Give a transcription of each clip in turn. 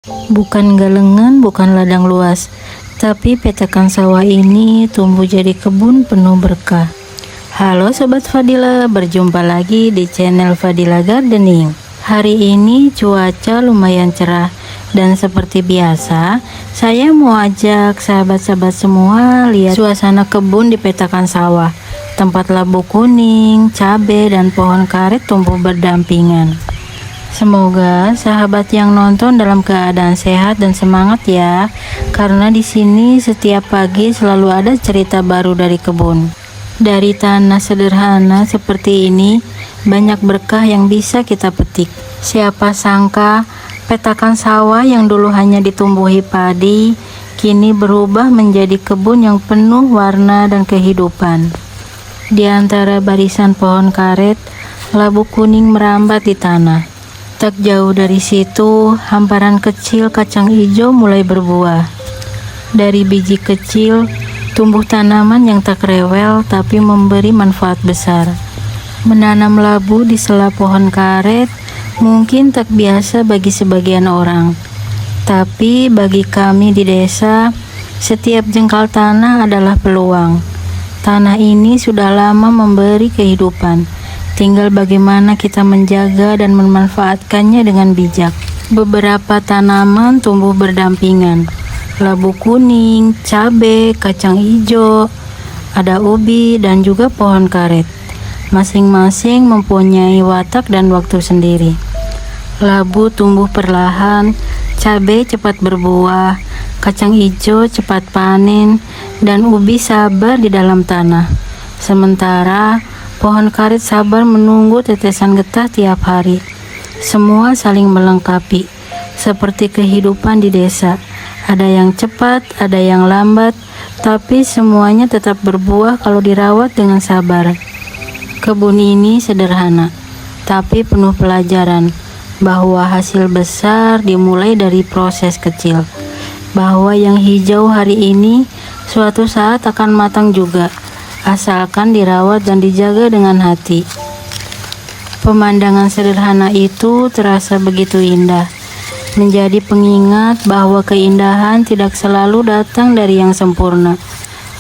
Bukan galengan, bukan ladang luas, tapi petakan sawah ini tumbuh jadi kebun penuh berkah. Halo Sobat Fadila, berjumpa lagi di channel Fadila Gardening. Hari ini cuaca lumayan cerah dan seperti biasa, saya mau ajak sahabat-sahabat semua lihat suasana kebun di petakan sawah. Tempat labu kuning, cabai, dan pohon karet tumbuh berdampingan. Semoga sahabat yang nonton dalam keadaan sehat dan semangat ya, karena di sini setiap pagi selalu ada cerita baru dari kebun. Dari tanah sederhana seperti ini, banyak berkah yang bisa kita petik. Siapa sangka petakan sawah yang dulu hanya ditumbuhi padi, kini berubah menjadi kebun yang penuh warna dan kehidupan. Di antara barisan pohon karet, labu kuning merambat di tanah. Tak jauh dari situ, hamparan kecil kacang hijau mulai berbuah. Dari biji kecil, tumbuh tanaman yang tak rewel tapi memberi manfaat besar. Menanam labu di sela pohon karet mungkin tak biasa bagi sebagian orang. Tapi bagi kami di desa, setiap jengkal tanah adalah peluang. Tanah ini sudah lama memberi kehidupan. Tinggal bagaimana kita menjaga dan memanfaatkannya dengan bijak. Beberapa tanaman tumbuh berdampingan. Labu kuning, cabai, kacang hijau, ada ubi, dan juga pohon karet. Masing-masing mempunyai watak dan waktu sendiri. Labu tumbuh perlahan, cabai cepat berbuah, kacang hijau cepat panen, dan ubi sabar di dalam tanah. Sementara pohon karet sabar menunggu tetesan getah tiap hari. Semua saling melengkapi, seperti kehidupan di desa. Ada yang cepat, ada yang lambat, tapi semuanya tetap berbuah kalau dirawat dengan sabar. Kebun ini sederhana, tapi penuh pelajaran, bahwa hasil besar dimulai dari proses kecil. Bahwa yang hijau hari ini suatu saat akan matang juga, asalkan dirawat dan dijaga dengan hati. Pemandangan sederhana itu terasa begitu indah, menjadi pengingat bahwa keindahan tidak selalu datang dari yang sempurna,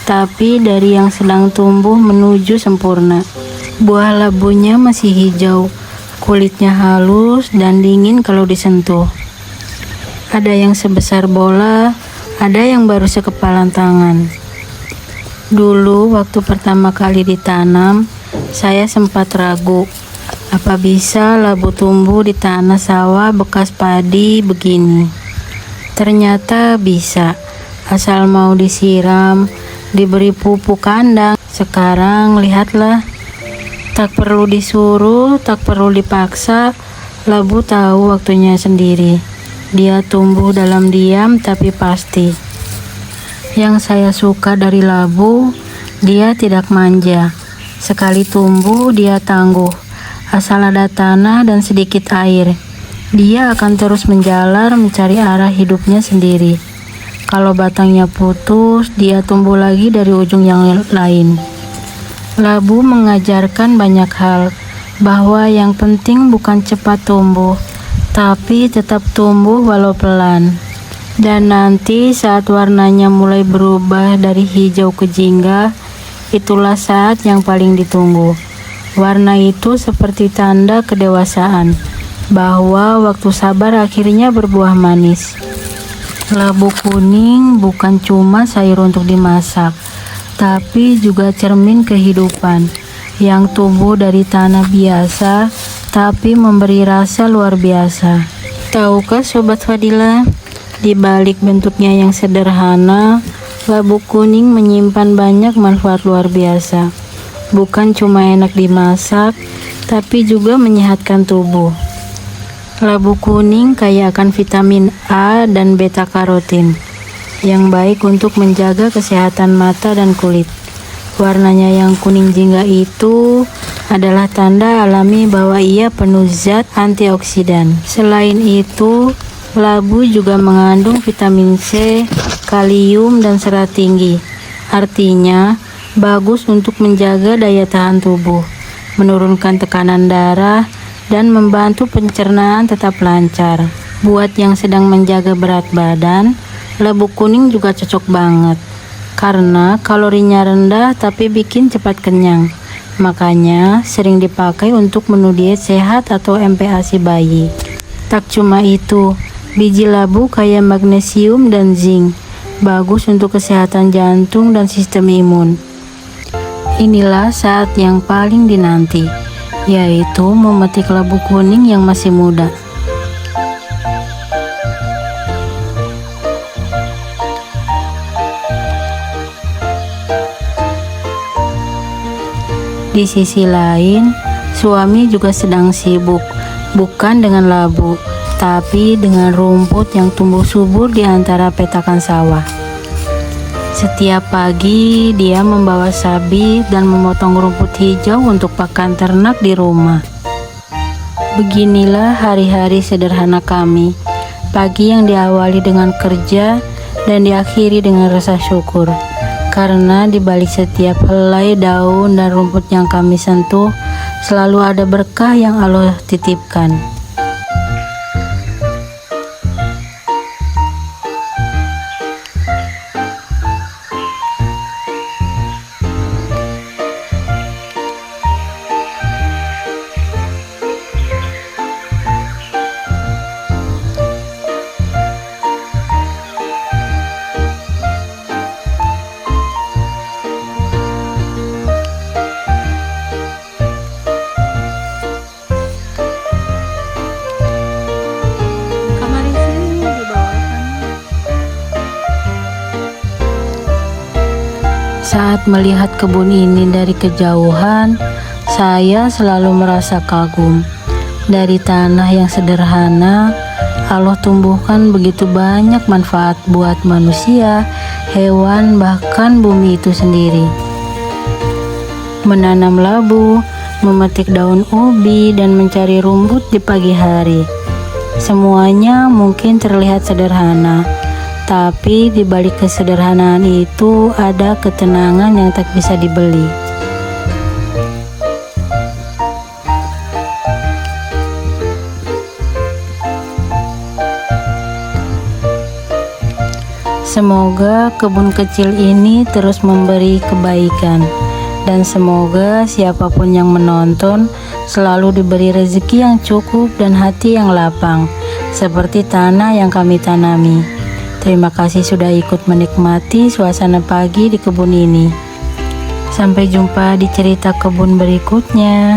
tapi dari yang sedang tumbuh menuju sempurna. Buah labunya masih hijau, kulitnya halus dan dingin kalau disentuh. Ada yang sebesar bola, ada yang baru sekepalan tangan. Dulu waktu pertama kali ditanam, saya sempat ragu, apa bisa labu tumbuh di tanah sawah bekas padi begini? Ternyata bisa, asal mau disiram, diberi pupuk kandang. Sekarang lihatlah, tak perlu disuruh, tak perlu dipaksa, labu tahu waktunya sendiri. Dia tumbuh dalam diam tapi pasti. Yang saya suka dari labu, dia tidak manja. Sekali tumbuh dia tangguh. Asal ada tanah dan sedikit air, dia akan terus menjalar mencari arah hidupnya sendiri. Kalau batangnya putus, dia tumbuh lagi dari ujung yang lain. Labu mengajarkan banyak hal, bahwa yang penting bukan cepat tumbuh, tapi tetap tumbuh walau pelan. Dan nanti saat warnanya mulai berubah dari hijau ke jingga, itulah saat yang paling ditunggu. Warna itu seperti tanda kedewasaan, bahwa waktu sabar akhirnya berbuah manis. Labu kuning bukan cuma sayur untuk dimasak, tapi juga cermin kehidupan yang tumbuh dari tanah biasa tapi memberi rasa luar biasa. Tahukah Sobat Fadila, di balik bentuknya yang sederhana, labu kuning menyimpan banyak manfaat luar biasa. Bukan cuma enak dimasak, tapi juga menyehatkan tubuh. Labu kuning kaya akan vitamin A dan beta karotin, yang baik untuk menjaga kesehatan mata dan kulit. Warnanya yang kuning jingga itu adalah tanda alami bahwa ia penuh zat antioksidan. Selain itu, labu juga mengandung vitamin C, kalium, dan serat tinggi. Artinya, bagus untuk menjaga daya tahan tubuh, menurunkan tekanan darah, dan membantu pencernaan tetap lancar. Buat yang sedang menjaga berat badan, labu kuning juga cocok banget. Karena kalorinya rendah tapi bikin cepat kenyang. Makanya sering dipakai untuk menu diet sehat atau MPASI bayi. Tak cuma itu, biji labu kaya magnesium dan zinc. Bagus untuk kesehatan jantung dan sistem imun. Inilah saat yang paling dinanti, yaitu memetik labu kuning yang masih muda. Di sisi lain, suami juga sedang sibuk, bukan dengan labu, tapi dengan rumput yang tumbuh subur di antara petakan sawah. Setiap pagi, dia membawa sabit dan memotong rumput hijau untuk pakan ternak di rumah. Beginilah hari-hari sederhana kami, pagi yang diawali dengan kerja dan diakhiri dengan rasa syukur. Karena di balik setiap helai daun dan rumput yang kami sentuh, selalu ada berkah yang Allah titipkan. Saat melihat kebun ini dari kejauhan, saya selalu merasa kagum. Dari tanah yang sederhana, Allah tumbuhkan begitu banyak manfaat buat manusia, hewan, bahkan bumi itu sendiri. Menanam labu, memetik daun ubi, dan mencari rumput di pagi hari. Semuanya mungkin terlihat sederhana, tapi di balik kesederhanaan itu ada ketenangan yang tak bisa dibeli. Semoga kebun kecil ini terus memberi kebaikan, dan semoga siapapun yang menonton selalu diberi rezeki yang cukup dan hati yang lapang, seperti tanah yang kami tanami. Terima kasih sudah ikut menikmati suasana pagi di kebun ini. Sampai jumpa di cerita kebun berikutnya.